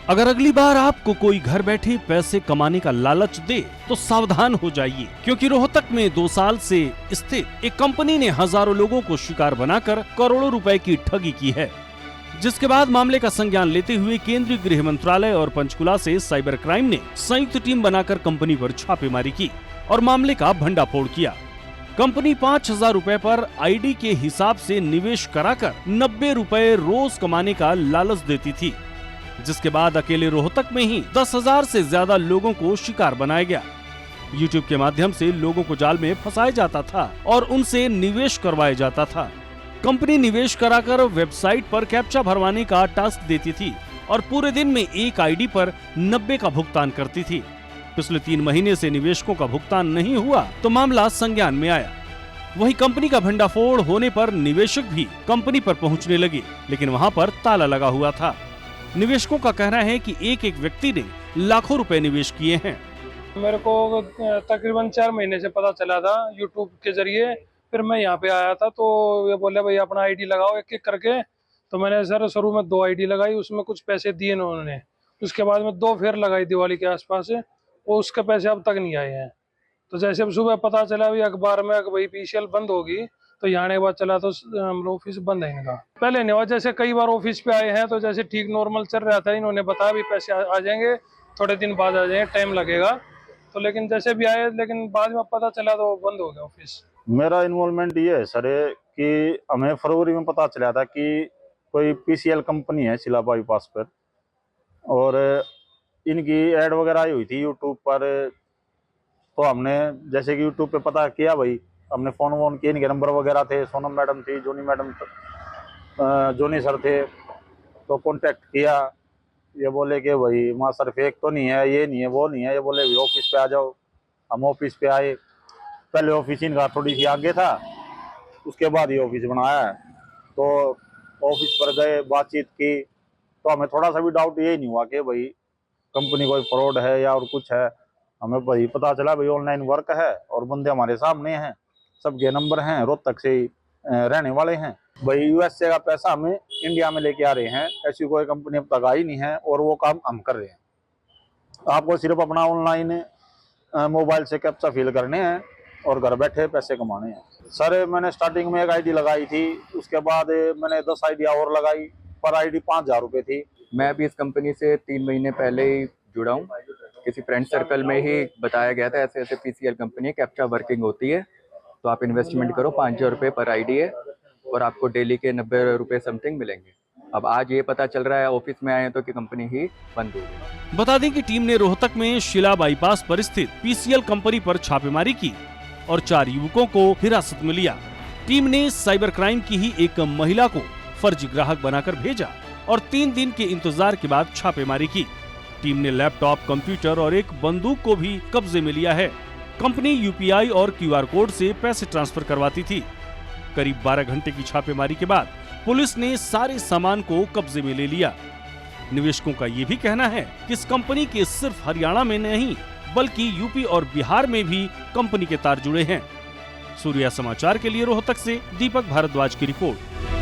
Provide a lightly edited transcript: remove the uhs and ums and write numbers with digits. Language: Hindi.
अगर अगली बार आपको कोई घर बैठे पैसे कमाने का लालच दे तो सावधान हो जाइए, क्योंकि रोहतक में 2 साल से स्थित एक कंपनी ने हजारों लोगों को शिकार बनाकर करोड़ों रुपए की ठगी की है। जिसके बाद मामले का संज्ञान लेते हुए केंद्रीय गृह मंत्रालय और पंचकुला से साइबर क्राइम ने संयुक्त टीम बनाकर कंपनी पर छापेमारी की और मामले का भंडाफोड़ किया। कंपनी 5,000 रुपए पर आईडी के हिसाब से निवेश कराकर 90 रुपए रोज कमाने का लालच देती थी, जिसके बाद अकेले रोहतक में ही 10,000 से ज्यादा लोगों को शिकार बनाया गया। यूट्यूब के माध्यम से लोगों को जाल में फंसाया जाता था और उनसे निवेश करवाया जाता था। कंपनी निवेश कराकर वेबसाइट पर कैप्चा भरवाने का टास्क देती थी और पूरे दिन में एक आईडी पर 90 का भुगतान करती थी। पिछले 3 महीने से निवेशकों का भुगतान नहीं हुआ तो मामला संज्ञान में आया। वहीं कंपनी का भंडाफोड़ होने पर निवेशक भी कंपनी पर पहुंचने लगे, लेकिन वहां पर ताला लगा हुआ था। निवेशकों का कहना है कि एक व्यक्ति ने लाखों रुपए निवेश किए हैं। मेरे को तकरीबन 4 महीने से पता चला था यूट्यूब के जरिए। फिर मैं यहाँ पे आया था तो ये बोले भाई अपना आईडी लगाओ एक एक करके। तो मैंने सर शुरू में 2 आईडी लगाई, उसमें कुछ पैसे दिए उन्होंने। उसके बाद में 2 फेर लगाई दिवाली के आसपास, वो उसके पैसे अब तक नहीं आए हैं। तो जैसे अब सुबह पता चला भी अखबार में कि भाई पीसीएल बंद होगी, तो यहाँ आने के बाद चला तो हम लोग ऑफिस बंद है इनका। पहले नहीं हुआ, जैसे कई बार ऑफिस पे आए हैं तो जैसे ठीक नॉर्मल चल रहा था, इन्होंने बताया भी पैसे आ जाएंगे, थोड़े दिन बाद आ जाएंगे, टाइम लगेगा। तो लेकिन जैसे भी आए, लेकिन बाद में पता चला तो बंद हो गया ऑफिस। मेरा इन्वॉल्वमेंट ये है सर कि हमें फरवरी में पता चला था कि कोई पीसीएल कंपनी है शिला बाईपास पर, और इनकी ऐड वगैरह आई हुई थी यूट्यूब पर। तो हमने जैसे कि यूट्यूब पे पता किया, भाई हमने फोन वोन किए, इनके नंबर वगैरह थे, सोनम मैडम थी, जोनी सर थे, तो कांटेक्ट किया। ये बोले कि भाई वहाँ सर फेक तो नहीं है, ये नहीं है, वो नहीं है। ये बोले ऑफिस पे आ जाओ। हम ऑफिस पे आए। पहले ऑफिस इनका थोड़ी सी आगे था, उसके बाद ये ऑफिस बनाया है। तो ऑफिस पर गए, बातचीत की, तो हमें थोड़ा सा भी डाउट यही नहीं हुआ कि भाई कंपनी कोई फ्रॉड है या और कुछ है। हमें भाई पता चला भाई ऑनलाइन वर्क है और बंदे हमारे सामने हैं, सबके नंबर हैं, रोहतक से रहने वाले हैं। भाई यूएसए का पैसा हमें इंडिया में लेके आ रहे हैं, ऐसी कोई कंपनी अब तक आई नहीं है और वो काम हम कर रहे हैं। आपको सिर्फ अपना ऑनलाइन मोबाइल से कैप्चा फिल करने हैं और घर बैठे पैसे कमाने हैं। सर मैंने स्टार्टिंग में एक आईडी लगाई थी, उसके बाद मैंने 10 आईडिया और लगाई, पर आईडी 5,000 रुपये थी। मैं अभी इस कंपनी से 3 महीने पहले ही जुड़ा हूँ। किसी फ्रेंड सर्कल में ही बताया गया था ऐसे ऐसे पीसीएल कंपनी कैप्चा वर्किंग होती है, तो आप इन्वेस्टमेंट करो, 5,000 रुपये पर आईडी है और आपको डेली के 90 रुपये समथिंग मिलेंगे। अब आज ये पता चल रहा है ऑफिस में आए तो कि कंपनी ही बंद हो गई। बता दें कि टीम ने रोहतक में शिला बाईपास पर स्थित पीसीएल कंपनी पर छापेमारी की और 4 युवकों को हिरासत में लिया। टीम ने साइबर क्राइम की ही एक महिला को फर्जी ग्राहक बनाकर भेजा और 3 दिन के इंतजार के बाद छापेमारी की। टीम ने लैपटॉप, कंप्यूटर और एक बंदूक को भी कब्जे में लिया है। कंपनी यूपीआई और क्यूआर कोड से पैसे ट्रांसफर करवाती थी। करीब 12 घंटे की छापेमारी के बाद पुलिस ने सारे सामान को कब्जे में ले लिया। निवेशकों का ये भी कहना है कि इस कंपनी के सिर्फ हरियाणा में नहीं बल्कि यूपी और बिहार में भी कंपनी के तार जुड़े हैं। सूर्या समाचार के लिए रोहतक से दीपक भारद्वाज की रिपोर्ट।